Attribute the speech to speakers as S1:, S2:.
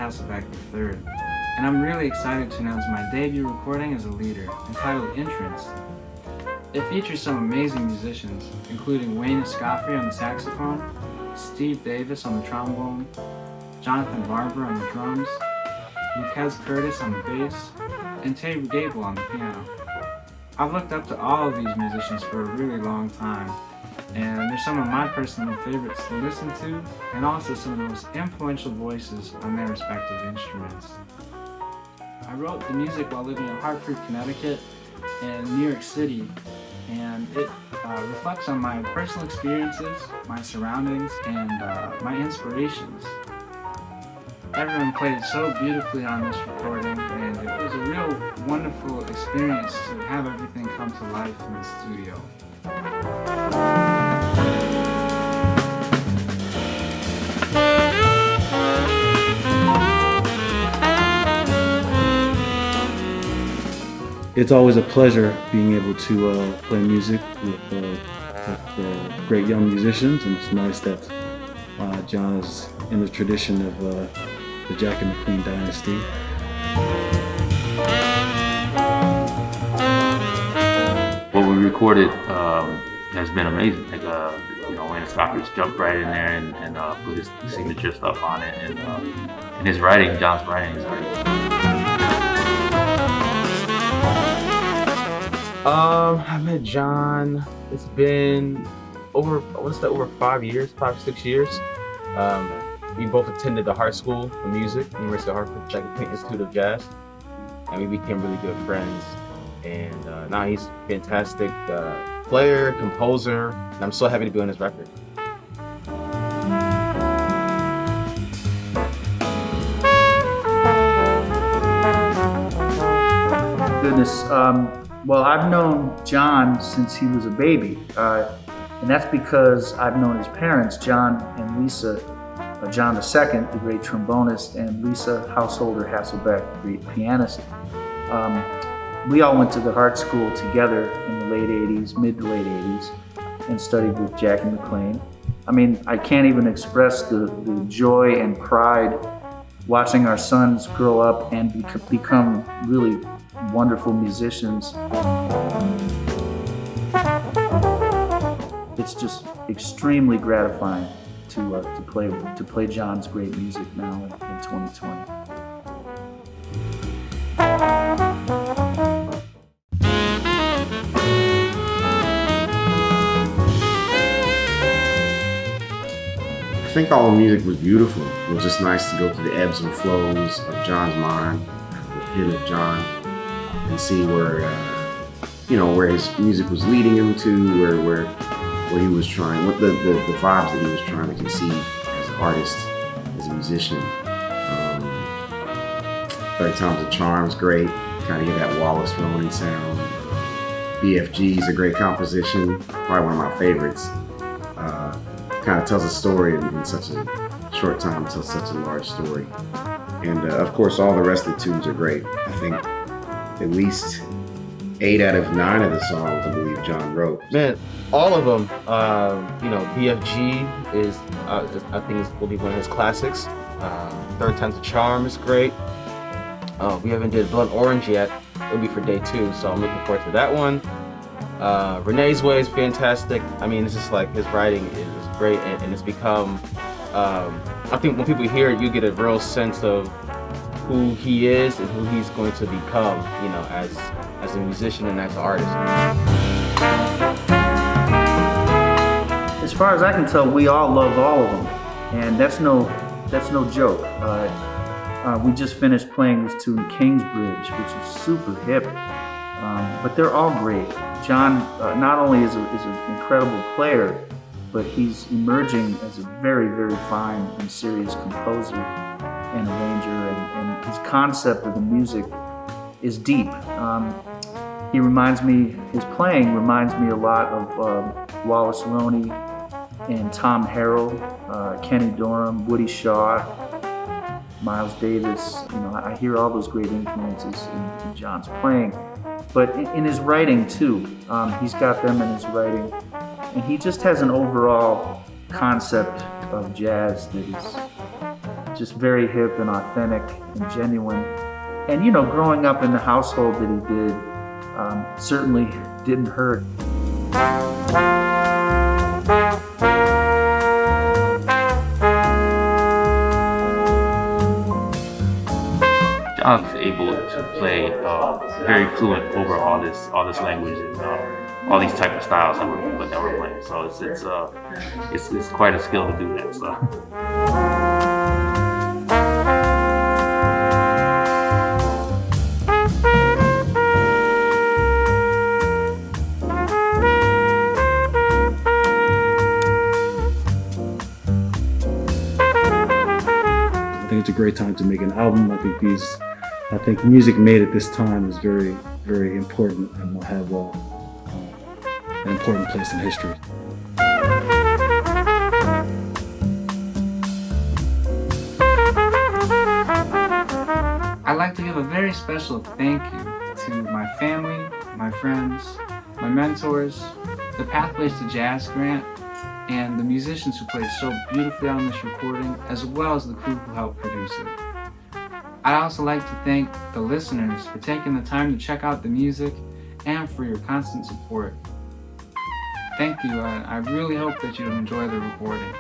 S1: Hasselback III, and I'm really excited to announce my debut recording as a leader, entitled Entrance. It features some amazing musicians, including Wayne Escoffery on the saxophone, Steve Davis on the trombone, Jonathan Barber on the drums, Luques Curtis on the bass, and Gable on the piano. I've looked up to all of these musicians for a really long time, and they're some of my personal favorites to listen to, and also some of the most influential voices on their respective instruments. I wrote the music while living in Hartford, Connecticut, and New York City, and it reflects on my personal experiences, my surroundings, and my inspirations. Everyone played so beautifully on this recording, and it was a real wonderful experience to have everything come to life in the studio.
S2: It's always a pleasure being able to play music with great young musicians, and it's nice that John is in the tradition of the Jack and the Queen dynasty.
S3: What we recorded has been amazing. Like, Wayne Escoffery jumped right in there and put his signature stuff on it, and his writing, John's writing is great.
S4: I met John, it's been over 5 years, 5-6 years. We both attended the Hart School of Music, University of Hartford, Jack and Queen Institute of Jazz, and we became really good friends. And now he's a fantastic player, composer, and I'm so happy to be on his record.
S5: Goodness. Well, I've known John since he was a baby, and that's because I've known his parents, John and Lisa, John II, the great trombonist, and Lisa Householder Hasselback, the great pianist. We all went to the Hart School together in the late 80s, mid to late 80s, and studied with Jack and McLean. I mean, I can't even express the joy and pride watching our sons grow up and become really wonderful musicians. It's just extremely gratifying to play John's great music now in 2020.
S6: I think all the music was beautiful. It was just nice to go through the ebbs and flows of John's mind, the hit of John, and see where his music was leading him to, where he was trying, what the vibes that he was trying to conceive as an artist, as a musician. 30 Times a Charm is great. Kind of get that Wallace Roney sound. BFG is a great composition, probably one of my favorites. Kind of tells a story in such a short time, tells such a large story. And of course, all the rest of the tunes are great. I think at least 8 out of 9 of the songs, I believe, John wrote.
S4: Man, all of them. BFG is, I think, will be one of his classics. 30 Times a Charm is great. We haven't did Blood Orange yet. It'll be for day 2, so I'm looking forward to that one. Renee's Way is fantastic. I mean, it's just like his writing is great, and it's become. I think when people hear it, you get a real sense of who he is and who he's going to become, as a musician and as an artist.
S5: As far as I can tell, we all love all of them, and that's no joke. We just finished playing this tune, Kingsbridge, which is super hip, but they're all great. John not only is an incredible player, but he's emerging as a very, very fine and serious composer and arranger, and his concept of the music is deep. His playing reminds me a lot of Wallace Roney and Tom Harrell, Kenny Dorham, Woody Shaw, Miles Davis. I hear all those great influences in John's playing, but in his writing too. He's got them in his writing, and he just has an overall concept of jazz that is just very hip and authentic and genuine. And growing up in the household that he did certainly didn't hurt.
S3: John's able to play very fluent over all this language and all these type of styles that we're playing. So it's quite a skill to do that. So.
S2: I think it's a great time to make an album. I think music made at this time is very, very important and will have an important place in history.
S1: I'd like to give a very special thank you to my family, my friends, my mentors, the Pathways to Jazz grant, and the musicians who played so beautifully on this recording, as well as the crew who helped produce it. I'd also like to thank the listeners for taking the time to check out the music and for your constant support. Thank you. I really hope that you enjoy the recording.